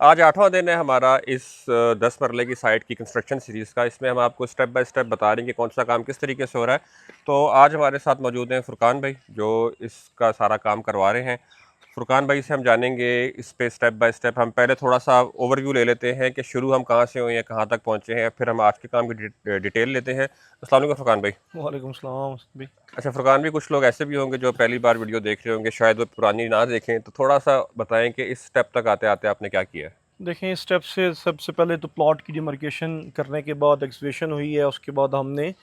आज 8वां दिन है हमारा इस 10 मरले की साइट की कंस्ट्रक्शन सीरीज़ का। इसमें हम आपको स्टेप बाय स्टेप बता रहे हैं कि कौन सा काम किस तरीके से हो रहा है। तो आज हमारे साथ मौजूद हैं फुरकान भाई, जो इसका सारा काम करवा रहे हैं। फुरकान भाई से हम जानेंगे इस पे स्टेप बाय स्टेप। हम पहले थोड़ा सा ओवरव्यू ले लेते हैं कि शुरू हम कहाँ से हुए हैं, कहाँ तक पहुँचे हैं, फिर हम आज के काम की डिटेल लेते हैं। अस्सलाम वालेकुम फुरकान भाई। वालेकुम सलाम भी। अच्छा फुरकान भी, कुछ लोग ऐसे भी होंगे जो पहली बार वीडियो देख रहे होंगे, शायद वो पुरानी ना देखें, तो थोड़ा सा बताएं कि इस स्टेप तक आते आते आपने क्या किया है। देखें, इस स्टेप से सबसे पहले तो प्लॉट की डिमार्केशन करने के बाद एक्सवेशन हुई है। उसके बाद हमने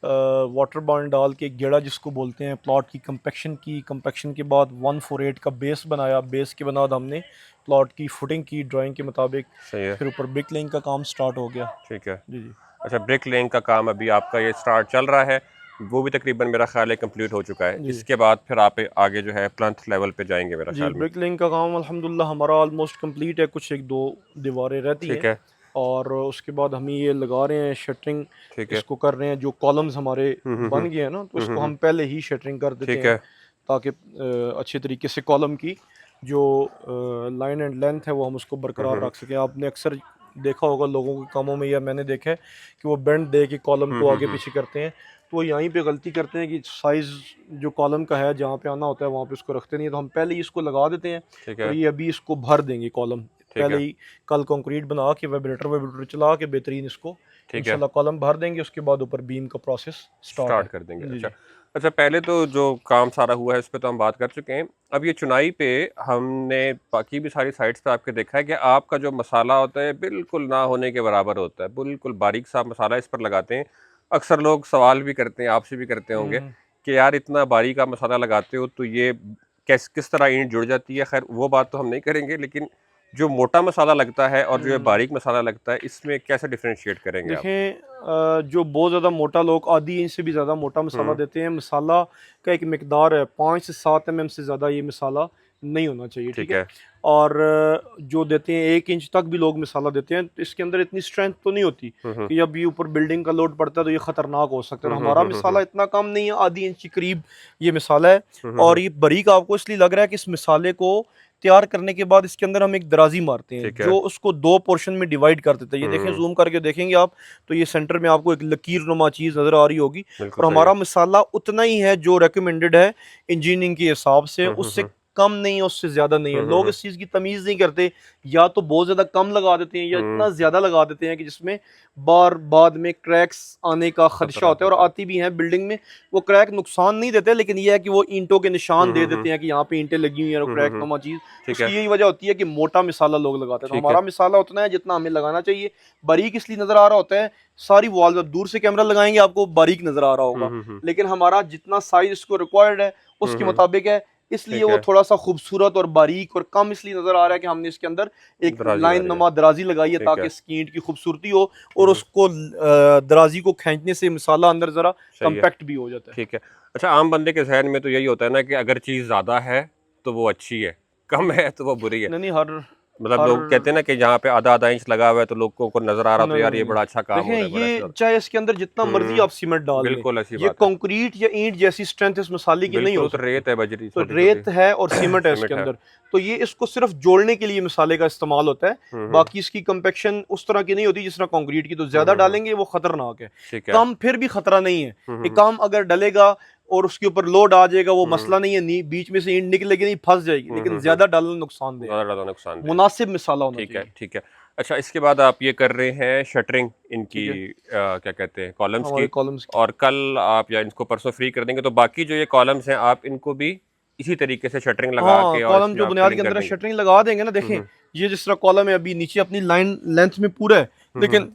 वाटर बाउंड डाल के गेड़ा जिसको बोलते हैं, प्लॉट की कंपेक्शन के बाद 148 का बेस बनाया। बेस के बाद हमने प्लॉट की फुटिंग की ड्राइंग के मुताबिक। सही है। फिर ऊपर ब्रिक लेइंग का काम स्टार्ट हो गया। ठीक है। जी जी अच्छा, ब्रिक लेइंग का काम अभी आपका ये स्टार्ट चल रहा है, वो भी तकरीबन मेरा ख्याल है कंप्लीट हो चुका है। जी इसके बाद फिर आप आगे जो है प्लंथ लेवल पे जाएंगे मेरा जी। ख्याल में। ब्रिक लेइंग का काम अल्हम्दुलिल्लाह हमारा ऑलमोस्ट कंप्लीट है। कुछ एक दो दीवारें रहती हैं ठीक है। और उसके बाद हम ये लगा रहे हैं शटरिंग। ठीक है। इसको कर रहे हैं, जो कॉलम्स हमारे हम्म। बन गए हैं ना, तो इसको हम्म। हम पहले ही शटरिंग कर देते ठीक हैं है। ताकि अच्छे तरीके से कॉलम की जो लाइन एंड लेंथ है वो हम उसको बरकरार हम्म। रख सकें। आपने अक्सर देखा होगा लोगों के कामों में, या मैंने देखा है कि वो बेंड दे के कॉलम को आगे हम्म। पीछे करते हैं। तो वो यहीं पे गलती करते हैं कि साइज़ जो कॉलम का है जहाँ पे आना होता है वहाँ पे उसको रखते नहीं है। तो हम पहले ही इसको लगा देते हैं ठीक और है। ये अभी इसको भर देंगे कॉलम। ठीक पहले है। ही कल कंक्रीट बना के वाइब्रेटर चला के बेहतरीन इसको ठीक है। इंशाल्लाह कॉलम भर देंगे। उसके बाद ऊपर बीम का प्रोसेस स्टार्ट स्टार्ट है। कर देंगे। जी अच्छा। जी अच्छा, पहले तो जो काम सारा हुआ है उस पर तो हम बात कर चुके हैं। अब ये चुनाई पे हमने बाकी भी सारी साइट्स पे आपके देखा है कि आपका जो मसाला होता है बिल्कुल ना होने के बराबर होता है, बिल्कुल बारीक सा मसाला इस पर लगाते हैं। अक्सर लोग सवाल भी करते हैं, आपसे भी करते होंगे हम्म। कि यार इतना बारीक आप मसाला लगाते हो तो ये किस तरह ईंट जुड़ जाती है। खैर वो बात तो हम नहीं करेंगे, लेकिन जो मोटा मसाला लगता है और जो ये हम्म। बारीक मसाला लगता है, इसमें कैसे डिफ्रेंशिएट करेंगे आप। देखें, जो बहुत ज़्यादा मोटा लोग आधी इंच से भी ज़्यादा मोटा मसाला हम्म। देते हैं। मसाला का एक मिकदार है, 5 से 7 से ज़्यादा ये मसाला नहीं होना चाहिए, ठीक ठीक है। है। और जो देते हैं 1 इंच तक भी लोग मसाला देते हैं, तो इसके अंदर इतनी स्ट्रेंथ तो नहीं होती हम्म। कि जब ये ऊपर बिल्डिंग का लोड पड़ता है तो ये ख़तरनाक हो सकता है। तो हमारा हम्म। मसाला इतना कम नहीं है, आधी इंच के करीब ये मसाला है। और हम्म। ये बारीक आपको इसलिए लग रहा है कि इस मसाले को तैयार करने के बाद इसके अंदर हम एक दराजी मारते हैं ठीक है। जो उसको 2 पोर्शन में डिवाइड कर देता है। ये देखें, हम्म। जूम करके देखेंगे आप तो ये सेंटर में आपको एक लकीर नुमा चीज़ नज़र आ रही होगी। बिल्कुल और सही है। हमारा मसाला उतना ही है जो रेकमेंडेड है इंजीनियरिंग के हिसाब से, उससे हम्म। कम नहीं है, उससे ज़्यादा नहीं है। लोग इस चीज़ की तमीज़ नहीं करते, या तो बहुत ज़्यादा कम लगा देते हैं या हम्म। इतना ज़्यादा लगा देते हैं कि जिसमें बार बाद में क्रैक्स आने का खदशा खतरा होता है, और होता है। आती भी हैं बिल्डिंग में। वो क्रैक नुकसान नहीं देते, लेकिन यह है कि वो ईंटों के निशान दे हम्म। देते हैं कि यहाँ पे ईंटें लगी हुई हैं और क्रैक हम्म। नुमा चीज़। ठीक है। उसकी यही वजह होती है कि मोटा मिसाला लोग लगाते हैं। तो ठीक है। हमारा मिसाला उतना है जितना हमें लगाना चाहिए। बारीक इसलिए नज़र आ रहा होता है, सारी वॉल जब दूर से कैमरा लगाएंगे आपको बारीक नज़र आ रहा होगा, हम्म। लेकिन हमारा जितना साइज इसको रिक्वायर्ड है उसके हम्म। मुताबिक है। इसलिए ठीक वो है। थोड़ा सा खूबसूरत और बारीक और कम इसलिए नज़र आ रहा है कि हमने इसके अंदर एक दराजी लाइन मारी है। नुमा दराजी लगाई है ठीक है। ताकि स्कींट की खूबसूरती हो, और हम्म। उसको दराजी को खींचने से मसाला अंदर ज़रा सही है। कम्पैक्ट भी हो जाता है। ठीक है। अच्छा, आम बंदे के जहन में तो यही होता है ना कि अगर चीज़ ज़्यादा है तो वो अच्छी है, कम है तो वो बुरी है। नहीं नहीं, हर मतलब हर लोग कहते हैं ना कि जहाँ पे आधा आधा इंच लगा हुआ है तो लोगों को नजर आ रहा तो नहीं यार नहीं ये नहीं, बड़ा अच्छा काम हो देखें, रहा है, बड़ा अच्छा ये हो रहा चाहे इसके अंदर जितना है। मर्जी आप सीमेंट डाल लें, बिल्कुल ऐसी ये बात है। कंक्रीट या ईंट जैसी स्ट्रेंथ इस मसाले की नहीं बिल्कुल, हो वो तो सकती। रेत है, बजरी तो छोटी छोटी। रेत है और सीमेंट है इसके सीमेंट है। अंदर। तो ये इसको सिर्फ जोड़ने के लिए मसाले का इस्तेमाल होता है। हम्म। बाकी इसकी कंपेक्शन उस तरह की नहीं होती जिस तरह कंक्रीट की। तो ज्यादा डालेंगे वो खतरनाक है। ठीक है। कम फिर भी खतरा नहीं है। ये हम्म। काम अगर डलेगा और उसके ऊपर लोड आ जाएगा वो हम्म। मसला नहीं है, नहीं बीच में से ईंट निकलेगी नहीं, फंस जाएगी, लेकिन हम्म। ज्यादा डालना नुकसानदेह है। ज़्यादा ज़्यादा नुकसानदेह है। मुनासिब मसाला होना ठीक है। चाहिए। ठीक है। अच्छा, इसके बाद आप ये कर रहे हैं शटरिंग इनकी, ठीक है, क्या कहते हैं, कॉलम्स हमारे की। कॉलम्स की। और कल आप या इनको परसों फ्री कर देंगे तो बाकी जो ये कॉलम्स हैं आप इनको भी इसी तरीके से शटरिंग लगा हाँ, के और कॉलम इसमें जो आप बुनियाद के फिलिंग कर अंदर देंगे। शटरिंग लगा देंगे ना, देखें, हम्म। ये जिस तरह कॉलम है अभी नीचे अपनी लाइन लेंथ में पूरा है, हम्म। लेकिन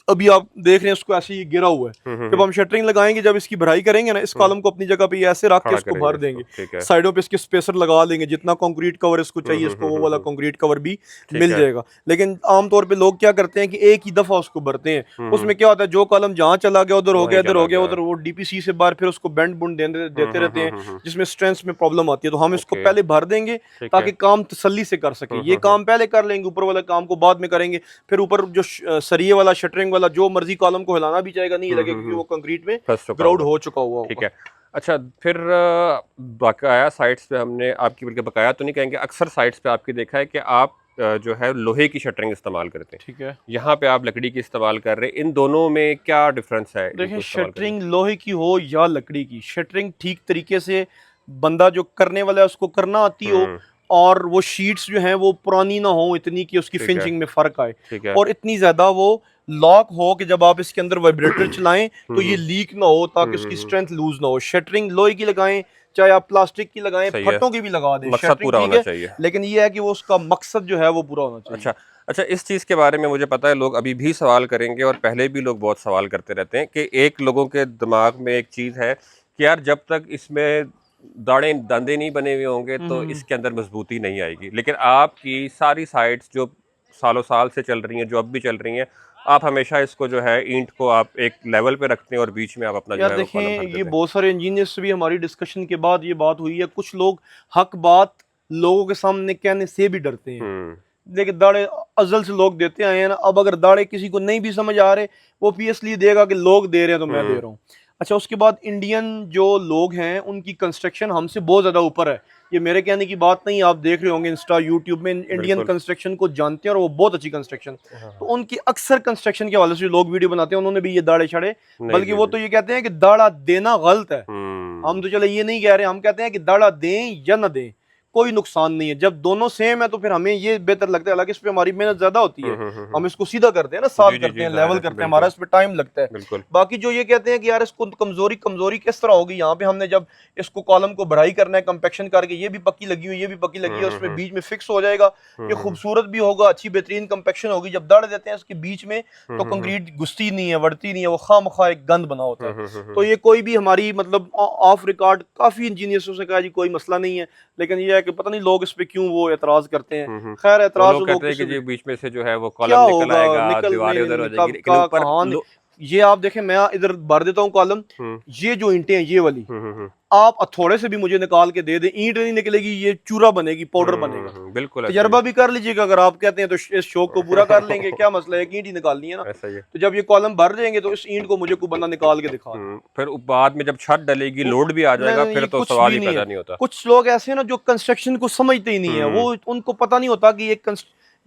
अभी आप देख रहे हैं उसको ऐसे ही गिरा हुआ है। जब हम शटरिंग लगाएंगे, जब इसकी भराई करेंगे ना, इस हम्म। कॉलम को अपनी जगह पे ये ऐसे रख के खड़ा इसको करेंगे भर इसको। देंगे। ठीक है। साइडों पे इसके स्पेसर लगा देंगे, जितना कंक्रीट कवर इसको चाहिए इसको वो वाला कंक्रीट कवर भी ठीक मिल है। जाएगा। लेकिन आमतौर पे लोग क्या करते हैं कि एक ही दफा उसको भरते हैं। हम्म। उसमें क्या होता है, जो कॉलम जहाँ चला गया उधर हो गया, वहीं इधर चला हो गया गया। उधर, वो डीपीसी से बाहर फिर उसको बेंड बुंड देते रहते हैं, हम्म। जिसमें स्ट्रेंथ में प्रॉब्लम आती है। तो हम इसको ओके। पहले भर देंगे ठीक है। ताकि काम तसल्ली से कर सके। ये काम पहले कर लेंगे, ऊपर वाला काम को बाद में करेंगे। फिर ऊपर जो सरिये वाला शटरिंग वाला जो मर्जी कॉलम को हिलाना भी चाहेगा नहीं लगेगा, क्योंकि वो कंक्रीट में फंस चुका ग्राउंड होगा। हो चुका हुआ ठीक होगा। है। अच्छा, फिर बकाया साइट्स पे हमने आपकी, बल्कि बकाया तो नहीं कहेंगे, अक्सर साइट्स पे आपकी देखा है कि आप जो है लोहे की शटरिंग इस्तेमाल करते हैं, ठीक है। यहाँ पे आप लकड़ी की इस्तेमाल कर रहे हैं, इन दोनों में क्या डिफरेंस है देखें, इनको इस्तेमाल करने शटरिंग लोहे की हो या लकड़ी की, शटरिंग ठीक तरीके से बंदा जो करने वाला है उसको करना आती हो, में? और वो शीट्स जो हैं वो पुरानी ना हो इतनी कि उसकी ठीक है, फिनिशिंग में फ़र्क आए, ठीक है। और इतनी ज़्यादा वो लॉक हो कि जब आप इसके अंदर वाइब्रेटर चलाएं तो ये लीक ना हो, ताकि उसकी स्ट्रेंथ लूज ना हो। शटरिंग लोहे की लगाएं, चाहे आप प्लास्टिक की लगाएं, सही है, फट्टों की भी लगा दें, मकसद शटरिंग पूरा ठीक होना है, चाहिए। लेकिन ये है कि वो उसका मकसद जो है वो पूरा होना चाहिए। अच्छा, अच्छा, इस चीज़ के बारे में मुझे पता है लोग अभी भी सवाल करेंगे और पहले भी लोग बहुत सवाल करते रहते हैं कि एक लोगों के दिमाग में एक चीज़ है कि यार जब तक इसमें दाने दांदे नहीं बने हुए होंगे तो इसके अंदर मजबूती नहीं आएगी। लेकिन आपकी सारी साइट्स जो सालों साल से चल रही हैं, जो अब भी चल रही हैं, आप हमेशा इसको जो है ईंट को आप एक लेवल पे रखते हैं और बीच में आप अपना जो यार है वो कॉलम देखें, भर ये देते हैं। बहुत सारे इंजीनियर्स से भी हमारी डिस्कशन के बाद ये बात हुई है, कुछ लोग हक बात लोगों के सामने कहने से भी डरते हैं। हम्म, देखिए, दाड़े अजल से लोग देते आए हैं ना, अब अगर दाड़े किसी को नहीं भी समझ आ रहे, वो पीएसली देगा कि लोग दे रहे हैं तो मैं दे हम्म, रहा हूँ। अच्छा, उसके बाद इंडियन जो लोग हैं उनकी कंस्ट्रक्शन हमसे बहुत ज़्यादा ऊपर है। ये मेरे कहने की बात नहीं, आप देख रहे होंगे इंस्टा यूट्यूब में, इंडियन बिल्कुल। कंस्ट्रक्शन को जानते हैं और वो बहुत अच्छी कंस्ट्रक्शन। हाँ, तो हाँ। उनकी अक्सर कंस्ट्रक्शन के हवाले से जो लोग वीडियो बनाते हैं उन्होंने भी ये दाड़े छड़े, नहीं बल्कि दिए वो जी। तो ये कहते हैं कि दाड़ा देना गलत है। हम हम्म, तो चलो ये नहीं कह रहे, हम कहते हैं कि दाड़ा दें या ना दें, कोई नुकसान नहीं है। जब दोनों सेम है तो फिर हमें ये बेहतर लगता है, हालांकि इस पे हमारी मेहनत ज्यादा होती है, हम्म। हम इसको सीधा करते हैं ना, जी, साफ जी, करते जी, हैं, ज़ाहिर लेवल है, करते हैं, हमारा बिल्कुल, इस पे टाइम लगता है। बिल्कुल। बाकी जो ये कहते हैं कि यार इसको कमजोरी कमजोरी किस तरह होगी, यहाँ पे हमने जब इसको कॉलम को बढ़ाई करना है कंपेक्शन करके, ये भी पक्की लगी हुई, ये भी पक्की लगी है, उसमें बीच में फिक्स हो जाएगा, ये हुँ, खूबसूरत भी होगा, अच्छी बेहतरीन कंपेक्शन होगी। जब दड़ देते हैं इसके बीच में हुँ, तो हुँ, हुँ, कंक्रीट घुसती नहीं है, बढ़ती नहीं है, वो खामखा एक गंद बना होता हुँ, है। हुँ, हुँ, तो हुँ, ये कोई भी हमारी मतलब ऑफ रिकॉर्ड काफी इंजीनियर्स से कहा जी कोई मसला नहीं है, लेकिन ये है कि पता नहीं लोग इस पे क्यों वो एतराज करते हैं। हुँ, हुँ। खैर, वो एतराज लोग तो लोग कहते हैं किसी कि जी भी, बीच में से जो है वो क्या कॉलम निकल होगा, आएगा, निकल दीवारें नहीं उधर हो नहीं, जाएंगी, कब लेकिन का ऊपर कहाँ ये आप देखें, मैं इधर भर देता हूँ कॉलम, हुँ, ये जो ईंटें हैं ये वाली, हुँ, हुँ, हुँ, आप थोड़े से भी मुझे निकाल के दे दें, ईंट नहीं निकलेगी, ये चूरा बनेगी, पाउडर बनेगा। बिल्कुल ऐसा ही तजर्बा भी कर लीजिएगा, अगर आप कहते हैं तो इस शौक को पूरा कर लेंगे, क्या मसला है, एक ईंट ही निकालनी है ना। ऐसा ही है। तो जब ये कॉलम भर जाएंगे तो इस ईंट को मुझे कोई बंदा निकाल के दिखा दे। फिर बाद में जब छत डलेगी, लोड भी आ नहीं जाएगा, नहीं, फिर ये तो कुछ सवाल भी ही नहीं है। पैदा नहीं होता। कुछ लोग ऐसे हैं ना जो कंस्ट्रक्शन को समझते ही नहीं है, हुँ, वो उनको पता नहीं होता कि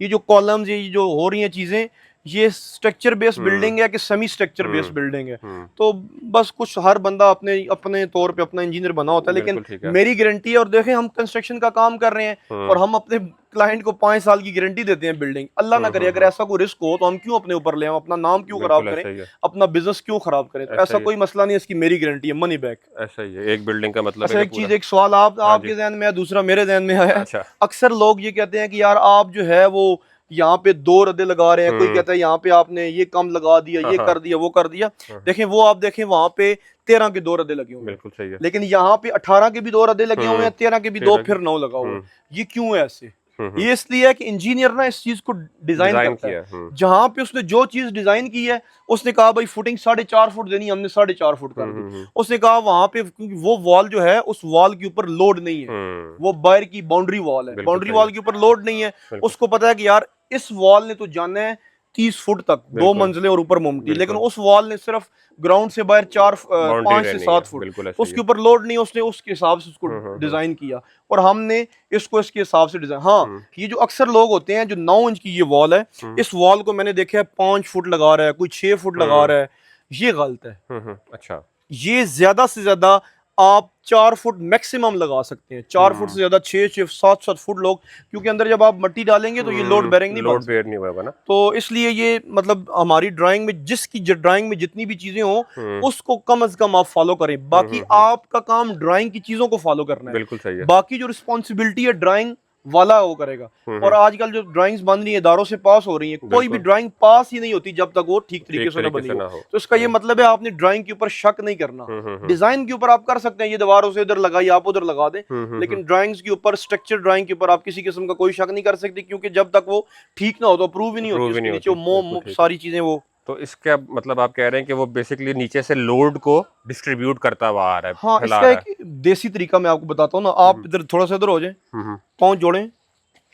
ये जो कॉलम्स, ये जो हो रही हैं चीजें, ये स्ट्रक्चर बेस्ड हुँ, बिल्डिंग है कि सेमी स्ट्रक्चर बेस्ड हुँ, बिल्डिंग है। हुँ, तो बस कुछ हर बंदा अपने अपने तौर पे अपना इंजीनियर बना होता है, लेकिन बिल्कुल ठीक है। मेरी गारंटी है, और देखें हम कंस्ट्रक्शन का काम कर रहे हैं और हुँ, हम अपने क्लाइंट को 5 साल की गारंटी देते हैं बिल्डिंग। अल्लाह ना हुँ, करे हुँ, अगर हुँ, ऐसा कोई रिस्क हो तो हम क्यों अपने ऊपर लें, हम अपना नाम क्यों खराब बिल्कुल करें, ऐसा ही है, अपना बिजनेस क्यों खराब करें। तो ऐसा ऐसा ही है, कोई मसला नहीं है, इसकी मेरी गारंटी है, मनी बैक। ऐसा ही है। एक बिल्डिंग का मतलब है अच्छा, कि एक पूरा। चीज, एक सवाल आप हाँ जी, आपके जहन में है, दूसरा मेरे जहन में है। अच्छा। अक्सर लोग ये कहते हैं कि यार आप जो है वो यहाँ पे 2 रद्दे लगा रहे हैं, कोई हुँ, कहता है यहाँ पे आपने ये कम लगा दिया, हाँ, ये हाँ, कर दिया, वो कर दिया। हाँ, हाँ, देखें, वो आप देखें वहां पे 13 के 2 रद्दे लगे हुए हैं, बिल्कुल सही है। लेकिन यहाँ पे 18 के भी 2 रद्दे लगे हुए हुँ, हैं, 13 के भी दो, तेरा फिर 9 लगा हुआ है। हुँ, ये क्यों है ऐसे? हुँ, हुँ, ये इसलिए है कि इंजीनियर ना इस चीज को डिजाइन डिज़ाइन करता है। किया है। जहां पे उसने जो चीज डिजाइन की है, उसने कहा भाई फुटिंग 4.5 फुट देनी, हमने 4.5 फुट कर हुँ, दी। हुँ, हुँ, उसने कहा वहां पे, क्योंकि वो वॉल जो है उस वॉल के ऊपर लोड नहीं है, हुँ, वो बाहर की बाउंड्री वॉल है, बिल्कुल बाउंड्री सही है, वॉल के ऊपर लोड नहीं है। बिल्कुल, उसको पता है कि यार इस वॉल ने तो जाना है 30 फुट तक, 2 मंजिलें और ऊपर मुमटी, लेकिन बिल्कुल, उस वॉल ने सिर्फ ग्राउंड से बाहर बाउंड्री 5 से 7 फुट, बिल्कुल ऐसा ही उसके है। ऊपर लोड नहीं है, उसने उसके हिसाब से उसको हुँ, हुँ, हुँ, डिजाइन किया, और हमने इसको इसके हिसाब से डिजाइन। हाँ, हुँ, ये जो अक्सर लोग होते हैं जो 9 इंच की ये वॉल है, हुँ, इस वॉल को मैंने देखा है 5 फुट लगा रहा है, कोई 6 फुट लगा हुँ, रहा है, ये गलत है। अच्छा, ये ज्यादा से ज्यादा आप 4 फुट मैक्सिमम लगा सकते हैं, 4 फुट से हुँ, ज्यादा 6 6 7 7 फुट लोग, क्योंकि अंदर जब आप मट्टी डालेंगे तो ये लोड बेरिंग नहीं बन लोड बेयर सकती। नहीं होगा ना? तो इसलिए ये मतलब हमारी ड्राइंग में जिसकी ड्राइंग में जितनी भी चीजें हों, हुँ, उसको कम से कम आप फॉलो करें। बाकी हुँ, आपका काम ड्राइंग की चीजों को फॉलो करना है, बिल्कुल सही है। बाकी जो रिस्पॉन्सिबिलिटी है ड्राइंग वाला वो करेगा। हुँ, और हुँ, आजकल जो ड्राइंग्स बन रही है इदारों से पास हो रही है, कोई भी बिल्कुल, ड्राइंग पास ही नहीं होती जब तक वो ठीक तरीके ठीक से ना तरीके बनी से हो। ना हो। तो इसका ये हुँ, मतलब है आपने ड्राइंग के ऊपर शक नहीं करना, हुँ, डिजाइन के ऊपर आप कर सकते हैं, ये दीवारों से इधर लगाई आप उधर लगा दें, हुँ, लेकिन ड्राइंग्स के ऊपर, स्ट्रक्चर ड्राइंग के ऊपर आप किसी किस्म का कोई शक नहीं कर सकते, क्योंकि जब तक वो ठीक ना हो तो अप्रूव ही नहीं होती, अप्रूव ही उसके नहीं नीचे होती, वो बिल्कुल ठीक है। सारी चीजें वो। तो इसका मतलब आप कह रहे हैं कि वो बेसिकली नीचे से लोड को डिस्ट्रीब्यूट करता हुआ आ रहा है, हाँ, फैला इसका रहा है। एक देसी तरीका मैं आपको बताता हूँ ना, आप हुँ, इधर थोड़ा सा इधर हो जाए, हुँ, हुँ, पाँव जोड़ें,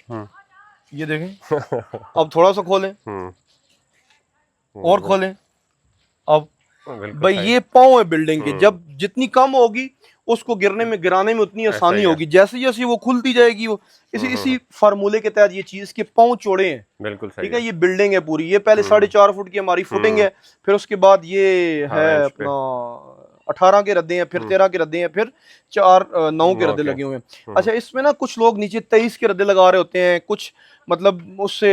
हुँ, ये देखें, अब थोड़ा सा खोलें हुँ, और वो खोलें, अब बिल्कुल भाई सही। ये पाँव है बिल्डिंग के, जब जितनी कम होगी उसको गिराने में उतनी ऐसा आसानी ही है। होगी, जैसे जैसे वो खुलती जाएगी वो इसी इसी फार्मूले के तहत ये चीज के पाँव चौड़े हैं। बिल्कुल सही ठीक है, है। ये बिल्डिंग है पूरी, ये पहले 4.5 फुट की हमारी फुटिंग है, फिर उसके बाद ये है 18 इंच पे। अपना 18 के रद्दे हैं, फिर 13 के रद्दे हैं, फिर 9 के 9 रद्दे के। लगे हुए हैं। अच्छा, इसमें ना कुछ लोग नीचे 23 के रद्दे लगा रहे होते हैं, कुछ मतलब उससे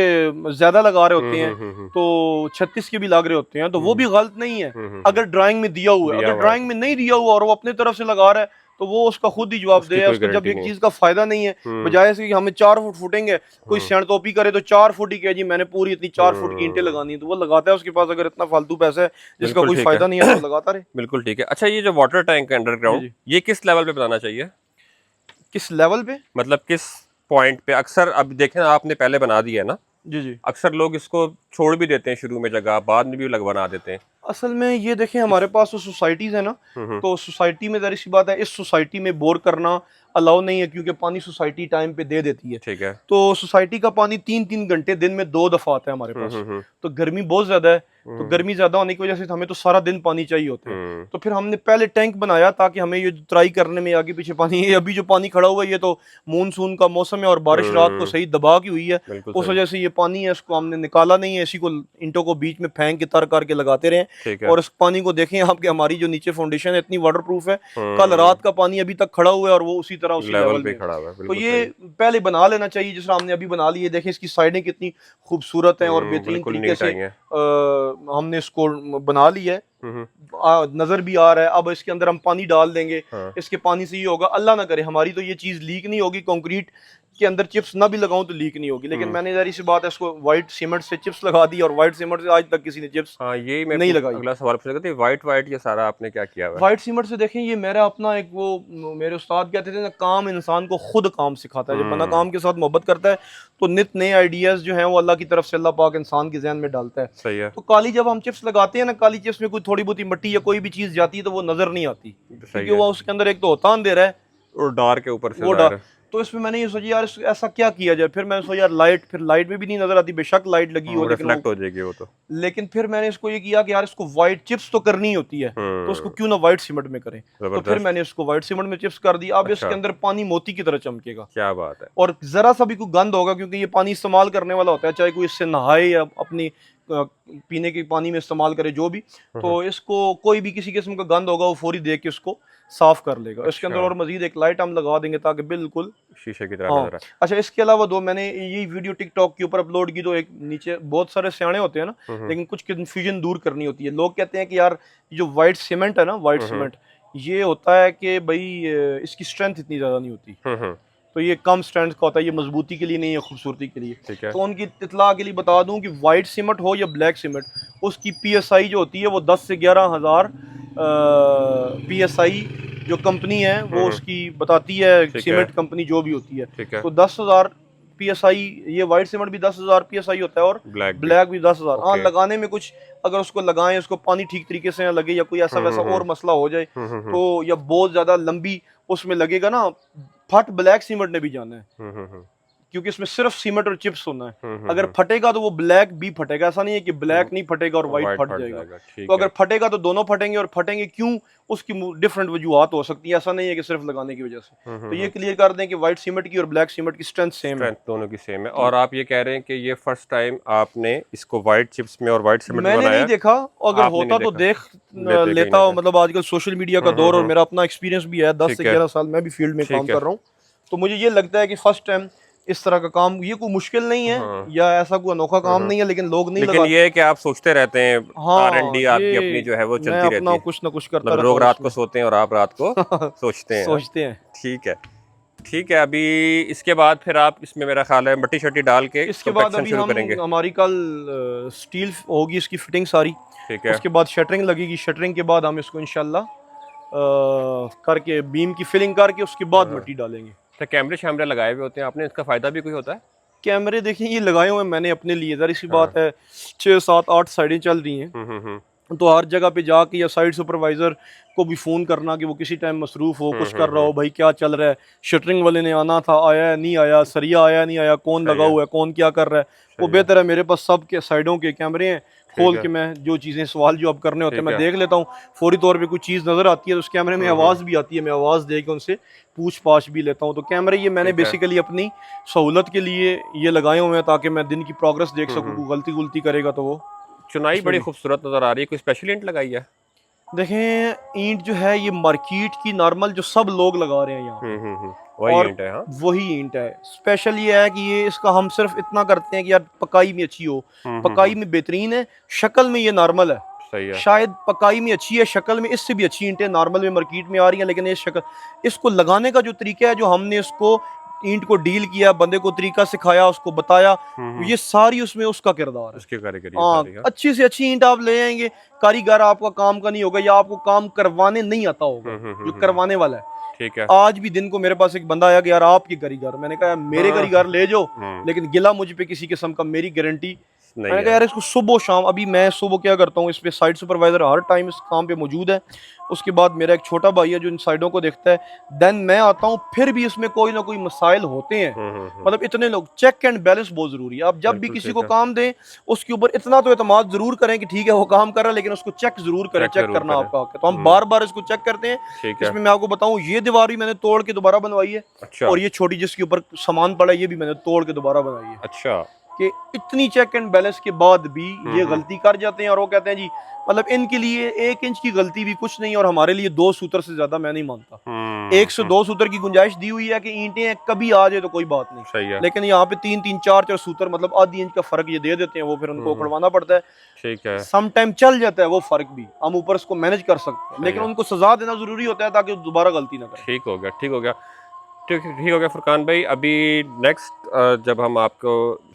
ज्यादा लगा रहे होते हैं, हम्म। तो 36 के भी लग रहे होते हैं, तो वो भी गलत नहीं है हम्म। अगर ड्राइंग में दिया हुआ है। दिया अगर हुआ है ड्राइंग में नहीं दिया हुआ और वो अपने तरफ से लगा रहा है तो वो उसका खुद ही उसकी जवाबदेह है, कोई उसको जब गारंटी एक नहीं है। चीज का फायदा नहीं है, हम्म। बजाय से कि हमें 4 फुट फुटेंगे, कोई हम्म। सेंटोपी करे तो 4 फुट ही कहे जी मैंने पूरी इतनी 4 फुट की ईंटें हम्म। लगानी है, तो वो लगाता है, उसके पास अगर इतना फालतू पैसा है जिसका बिल्कुल कोई ठीक है। फायदा नहीं है तो वो लगाता रहे। बिल्कुल ठीक है। अच्छा, ये जो वाटर टैंक है जी अंडरग्राउंड, जी। ये किस लेवल पे बनाना चाहिए? किस लेवल पे? मतलब किस पॉइंट पे? अक्सर अब देखें, आपने पहले बना दिया है ना, जी जी। अक्सर लोग इसको छोड़ भी देते हैं शुरू में जगह, बाद में भी लग बना देते हैं। असल में ये देखें, इस हमारे पास तो सोसाइटीज़ है ना, हम्म। तो सोसाइटी में ज़ाहिर सी बात है इस सोसाइटी में बोर करना अलाउ नहीं है, क्योंकि पानी सोसाइटी टाइम पे दे देती है। ठीक है। तो सोसाइटी का पानी 3-3 घंटे दिन में 2 दफ़ा आता है हमारे पास। हम्म। तो गर्मी बहुत ज़्यादा है, तो हम्म। गर्मी ज़्यादा होने की वजह से हमें तो सारा दिन पानी चाहिए होता है। हम्म। तो फिर हमने पहले टैंक बनाया ताकि हमें ये ट्राई करने में आगे पीछे पानी, ये अभी जो पानी खड़ा हुआ है ये तो मानसून का मौसम है और बारिश रात को हम्म। सही दबा की हुई है, बिल्कुल उस सही। वजह से ये पानी है इसको हमने निकाला नहीं है, इसी को ईंटों को बीच में फेंक के तर करके लगाते रहे। ठीक है। और इस पानी को देखें आप कि हमारी जो नीचे फाउंडेशन है इतनी वाटर प्रूफ है, कल हम्म। रात का पानी अभी तक खड़ा हुआ है और वो उसी तरह उसी लेवल लेवल पे में है। खड़ा हुआ है, तो बिल्कुल ये सही। पहले बना लेना चाहिए, जिस तरह हमने अभी बना ली है। देखें इसकी साइडें कितनी खूबसूरत हैं और बेहतरीन बिल्कुल तरीके नीट से आई है। हमने इसको बना ली है। हम्म। नजर भी आ रहा है। अब इसके अंदर हम पानी डाल देंगे, हाँ। इसके पानी से ये होगा, अल्लाह ना करे हमारी तो ये चीज़ लीक नहीं होगी, कंक्रीट के अंदर चिप्स ना भी लगाऊं तो लीक नहीं होगी, लेकिन हम्म। मैंने जरा सी बात है इसको वाइट सीमेंट से चिप्स लगा दी और वाइट सीमेंट से आज तक किसी ने चिप्स हाँ, यही मैं नहीं लगाई। अगला सवाल पूछ रहा था, वाइट वाइट ये सारा आपने क्या किया हुआ है? वाइट सीमेंट से देखें, ये मेरा अपना एक वो मेरे उस्ताद कहते थे ना, काम इंसान को खुद काम सिखाता है। जब बंदा काम के साथ मोहब्बत करता है तो नित नए आइडियाज़ जो हैं वो अल्लाह की तरफ से अल्लाह पाक इंसान के जहन में डालता है। सही है। तो काली जब हम चिप्स लगाते हैं ना, काली चिप्स में कोई थोड़ी बहुत मिट्टी या कोई भी चीज़ जाती है तो वो नज़र नहीं आती, सही क्योंकि है। वो उसके अंदर एक तो होता अंधेरा है, और डार्क के ऊपर से वो डा ज़ाहिर है। तो इसमें मैंने ये सोचा यार ऐसा क्या किया जाए। फिर मैंने सोचा यार लाइट, फिर लाइट में भी नहीं नजर आती, बेशक लाइट लगी हो लेकिन वो, रिफ्लेक्ट हो जाएगी वो तो। लेकिन फिर मैंने इसको ये किया कि यार इसको वाइट चिप्स तो करनी होती है, तो उसको क्यों ना वाइट सीमेंट में करें। तो फिर ज़बरदस्त। मैंने इसको वाइट सीमेंट में चिप्स कर दी। अब इसके अच्छा, अंदर पानी मोती की तरह चमकेगा क्या बात है। और जरा सा भी कोई गंद होगा, क्योंकि ये पानी इस्तेमाल करने वाला होता है, चाहे कोई इससे नहाए या अपनी पीने के पानी में इस्तेमाल करे जो भी, तो इसको कोई भी किसी किस्म का गंद होगा वो फौरी देख के उसको साफ कर लेगा। इसके अंदर अच्छा, और मजीद एक लाइट हम लगा देंगे ताकि बिल्कुल, शीशे की तरह हाँ। नजर आए। अच्छा, इसके अलावा दो मैंने यही वीडियो टिकटॉक के ऊपर अपलोड की, तो एक नीचे बहुत सारे सियाने होते हैं ना, लेकिन कुछ कन्फ्यूजन दूर करनी होती है। लोग कहते हैं कि यार जो वाइट सीमेंट है ना, वाइट सीमेंट ये होता है कि भाई इसकी स्ट्रेंथ इतनी ज़्यादा नहीं होती, तो ये कम स्ट्रेंथ का होता है, ये मजबूती के लिए नहीं है, खूबसूरती के लिए। ठीक है। तो उनकी इतला के लिए बता दूं कि वाइट सीमेंट हो या ब्लैक सीमेंट, उसकी पीएसआई जो होती है वो 10 से 11,000 पीएसआई जो कंपनी है वो उसकी बताती है, ठीक है। सीमेंट कंपनी जो भी होती है। ठीक है। तो 10,000 पीएसआई, ये वाइट सीमेंट भी 10,000 पीएसआई होता है और ब्लैक भी। ब्लैक भी 10,000। हाँ, ओके। लगाने में कुछ, अगर उसको लगाएं, उसको पानी ठीक तरीके से ना लगे या कोई ऐसा वैसा और मसला हो जाए तो, या बहुत ज्यादा लंबी उसमें लगेगा ना, फट ब्लैक सीमेंट ने भी जाना है, क्योंकि इसमें सिर्फ सीमेंट और चिप्स होना है। अगर फटेगा तो वो ब्लैक भी फटेगा, ऐसा नहीं है कि ब्लैक नहीं फटेगा और वाइट वाइट फट फट जाएगा। जाएगा, ठीक तो है। अगर फटेगा तो दोनों फटेंगे, और फटेंगे क्यों, उसकी डिफरेंट वजूहत हो सकती है, ऐसा नहीं है कि सिर्फ लगाने की वजह से। तो ये क्लियर कर दें कि वाइट सीमेंट की और ब्लैक सीमेंट की स्ट्रेंथ सेम है। स्ट्रेंथ दोनों की सेम है। और आप ये कह रहे हैं कि ये फर्स्ट टाइम आपने इसको वाइट चिप्स में और वाइट सीमेंट में मैंने नहीं बनाया? देखा, अगर आपने होता नहीं तो देखा? देख लेते कहीं लेता। ना कहीं। मतलब आजकल सोशल मीडिया का दौर और मेरा अपना एक्सपीरियंस भी है, 10 ठीक से है। 11 साल मैं भी फील्ड में काम ठीक है। कर रहा हूँ। तो मुझे ये लगता है कि फर्स्ट टाइम इस तरह का काम, ये कोई मुश्किल नहीं है या ऐसा कोई अनोखा काम नहीं है, लेकिन लोग नहीं लेकिन लगाते। ये है कि आप सोचते रहते हैं, हाँ, R&D आपकी अपनी जो है वो मैं चलती रहती अपना है। कुछ ना कुछ करता मतलब रहता लोग हूँ रात को इसमें। सोते हैं और आप रात को सोचते हैं, हाँ? सोचते हैं। ठीक है। ठीक है, अभी इसके बाद फिर आप इसमें मेरा ख्याल है मट्टी शट्टी डाल के इसके बाद कंपैक्शन अभी शुरू करेंगे। हमारी कल स्टील होगी इसकी फिटिंग सारी, ठीक है। उसके बाद शटरिंग लगेगी, शटरिंग के बाद हम इसको इंशाल्लाह करके बीम की फिलिंग करके उसके बाद मिट्टी डालेंगे। तो कैमरे शैमरे लगाए हुए होते हैं आपने, इसका फ़ायदा भी कोई होता है? कैमरे देखिए ये लगाए हुए हैं मैंने अपने लिए, ज़रा सी हाँ। बात है 6 7 8 साइडें चल रही हैं, तो हर जगह पे जाके या साइट सुपरवाइज़र को भी फ़ोन करना कि वो किसी टाइम मसरूफ़ हो, कुछ कर रहा हो, भाई क्या चल रहा है, शटरिंग वाले ने आना था, आया है नहीं आया, सरिया आया नहीं आया, कौन सही लगा है, हुआ है, कौन क्या कर रहा है। वो सही है। बेहतर है, मेरे पास सब के साइडों के कैमरे हैं, ठीक खोल है, के मैं जो चीज़ें सवाल जो अब करने होते हैं ठीक मैं है। देख लेता हूँ। फ़ौरी तौर पे कोई चीज़ नज़र आती है तो उस कैमरे में आवाज़ भी आती है, मैं आवाज़ दे के उनसे पूछ-पाछ भी लेता हूँ। तो कैमरे ये मैंने ठीक है। बेसिकली अपनी सहूलत के लिए ये लगाए हुए हैं ताकि मैं दिन की प्रोग्रेस देख हुँ, सकूँ, हुँ। कोई गलती-गुलती करेगा तो वो चुनाई उसमें बड़ी भी। खूबसूरत नज़र आ रही है, कोई स्पेशल इंट लगाई है? देखें, ईंट जो है ये मार्केट की नॉर्मल जो सब लोग लगा रहे हैं यहाँ पे, वही और इंट है, हाँ? वही ईंट है। स्पेशल ये है कि ये इसका हम सिर्फ इतना करते हैं कि यार पकाई में अच्छी हो, पकाई में बेहतरीन है, शक्ल में ये नॉर्मल है। सही है। शायद पकाई में अच्छी है, शक्ल में इससे भी अच्छी ईंटें नॉर्मल में मार्केट में आ रही हैं, लेकिन ये शक्ल, इसको लगाने का जो तरीका है, जो हमने इसको ईंट को डील किया, बंदे को तरीका सिखाया, उसको बताया, हुँ, हुँ। ये सारी उसमें उसका किरदार है। उसकी कारीगरी है हाँ, सारी, हाँ? अच्छी से अच्छी ईंट आप ले आएँगे, कारीगर आपका काम का नहीं होगा या आपको काम करवाने नहीं आता होगा, जो हुँ। करवाने वाला है। ठीक है। आज भी दिन को मेरे पास एक बंदा आया कि यार आपके कारीगर, मैंने कहा यार मेरे हाँ, कारीगर ले जाओ, हुँ। लेकिन गिला मुझ पे किसी किस्म का, मेरी गारंटी। नहीं मैंने कहा है। यार इसको सुबह शाम, अभी मैं सुबह क्या करता हूँ, इस पे साइट सुपरवाइजर हर टाइम इस काम पे मौजूद है, उसके बाद मेरा एक छोटा भाई है जो इन साइडों को देखता है, देन मैं आता हूँ, फिर भी इसमें कोई ना कोई मसाइल होते हैं। हुँ। मतलब इतने लोग, चेक एंड बैलेंस बहुत जरूरी है। आप जब भी बिल्कुल किसी ठीक को है। काम दें, उसके ऊपर इतना तो एतमाद जरूर करें कि ठीक है वो काम कर रहा है, लेकिन उसको चेक जरूर करें, चेक चेक ज़रूर करना करें। आपका हक है। तो हम हुँ, बार बार इसको चेक करते हैं। ठीक है। इसमें मैं आपको बताऊं, ये दीवार भी मैंने तोड़ के दोबारा बनवाई है, अच्छा, और ये छोटी जिसके ऊपर सामान पड़ा है ये भी मैंने तोड़ के दोबारा बनाई है। अच्छा। कि इतनी चेक एंड बैलेंस के बाद भी हुँ, ये हुँ। गलती कर जाते हैं, और वो कहते हैं जी, मतलब इनके लिए 1 इंच की गलती भी कुछ नहीं, और हमारे लिए 2 सूत्र से ज्यादा मैं नहीं मानता। एक से हुँ। 2 सूत्र की गुंजाइश दी हुई है कि ईंटें कभी आ जाए तो कोई बात नहीं, सही है। लेकिन यहाँ पे 3-3 4-4 सूत्र, मतलब आधी इंच का फर्क ये दे देते हैं, वो फिर उनको हुँ। उखड़वाना पड़ता है। ठीक है, सम टाइम चल जाता है वो फर्क भी, हम ऊपर उसको मैनेज कर सकते हैं, सही लेकिन है। उनको सजा देना जरूरी होता है ताकि वो दोबारा गलती ना करें। ठीक हो गया, ठीक हो गया। ठीक हो गया फुरकान भाई। अभी नेक्स्ट जब हम आपको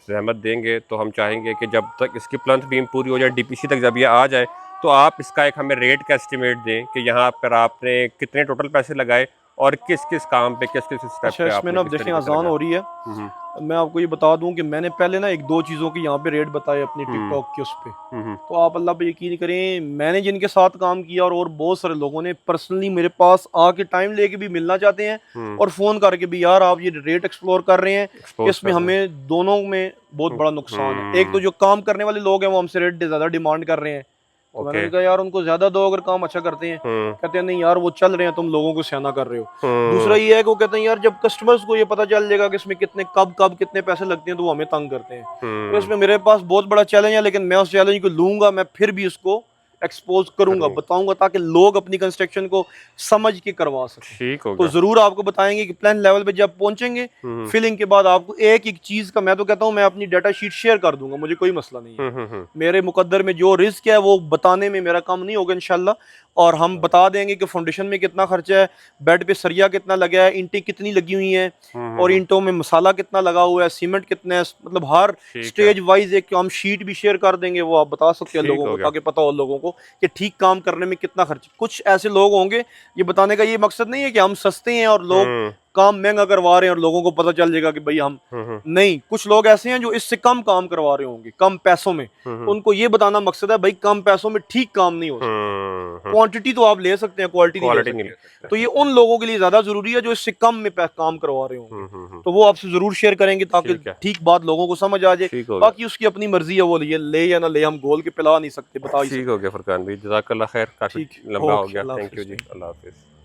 ज़हमत देंगे तो हम चाहेंगे कि जब तक इसकी प्लंथ बीम पूरी हो जाए, डीपीसी तक जब ये आ जाए, तो आप इसका एक हमें रेट का एस्टीमेट दें कि यहाँ पर आपने कितने टोटल पैसे लगाए और किस-किस काम पे, किस-किस स्टेप अच्छा, पे इसमें आपने ना अब किस देखें तरीके से आसान लगाया? हो रही है। हुँ, मैं आपको ये बता दूं कि मैंने पहले ना 1-2 चीज़ों की यहाँ पे रेट बताए अपनी हुँ, टिकटॉक के उस पे। हुँ। तो आप अल्लाह पे यकीन करें, मैंने जिनके साथ काम किया, और बहुत सारे लोगों ने पर्सनली मेरे पास आके टाइम लेके भी मिलना चाहते हैं, हुँ, और फ़ोन करके भी, यार आप ये रेट एक्सप्लोर कर रहे हैं, एक्सपोज़ इसमें कर रहे हैं। हमें दोनों में बहुत हुँ, बड़ा नुकसान है। एक तो हुँ, जो काम करने वाले लोग हैं वो हमसे रेट ज़्यादा डिमांड कर रहे हैं, तो मैंने ओके। उनका यार उनको ज़्यादा दो अगर काम अच्छा करते हैं। हुँ, कहते हैं नहीं यार वो चल रहे हैं, तुम लोगों को सियाना कर रहे हो। दूसरा हुँ, ये है कि वो कहते हैं यार जब कस्टमर्स को ये पता चल जाएगा कि इसमें कितने कब कितने पैसे लगते हैं, तो वो हमें तंग करते हैं। तो हुँ, इसमें मेरे पास बहुत बड़ा चैलेंज है, लेकिन मैं उस चैलेंज को लूंगा, मैं फिर भी उसको एक्सपोज करूंगा, करूँ। बताऊंगा, ताकि लोग अपनी कंस्ट्रक्शन को समझ के करवा सकें। ठीक हो तो गया। ज़रूर आपको बताएंगे कि प्लान लेवल पे जब पहुंचेंगे, हुँ, फिलिंग के बाद आपको एक एक चीज़ का, मैं तो कहता हूं मैं अपनी डाटा शीट शेयर कर दूंगा, मुझे कोई मसला नहीं है। हुँ। मेरे मुकद्दर में जो रिस्क है वो बताने में मेरा काम नहीं होगा इंशाल्लाह। और हम बता देंगे कि फाउंडेशन में कितना खर्चा है, बेड पे सरिया कितना लगा है, ईंटें कितनी लगी हुई हैं, और हुँ। ईंटों में मसाला कितना लगा हुआ है, सीमेंट कितना है, मतलब हर ठीक है, स्टेज वाइज एक हम शीट भी शेयर कर देंगे, वो आप बता सकते हैं ठीक लोगों हो को, गया। ताकि पता हो लोगों को कि ठीक काम करने में कितना खर्च। कुछ ऐसे लोग होंगे, ये बताने का ये मकसद नहीं है कि हम सस्ते हैं और लोग हुँ, काम महंगा करवा रहे हैं और लोगों को पता चल जाएगा कि भाई हम, हुँ। नहीं, कुछ लोग ऐसे हैं जो इससे कम काम करवा रहे होंगे कम पैसों में, तो उनको ये बताना मकसद है भाई कम पैसों में ठीक काम नहीं हो सकता। हुँ। क्वांटिटी तो आप ले सकते हैं, क्वालिटी नहीं ले क्वालिटी नहीं सकते। ले सकते। तो ये उन लोगों के लिए ज्यादा जरूरी है जो इससे कम में काम करवा रहे होंगे, हुँ। तो वो आपसे जरूर शेयर करेंगे ताकि ठीक है, ठीक बात लोगों को समझ आ जाए। ठीक हो गया। बाकी उसकी अपनी मर्जी है, वो ले या ना ले, हम गोल के पिला नहीं सकते, बता ही ठीक सकते। हो गया फुरकान भाई, जज़ाकल्लाह खैर, काफ़ी ठीक, लंबा हो ओके, गया। अल्लाह थैंक यू हाफिज। जी, अल्लाह हाफ़िज़।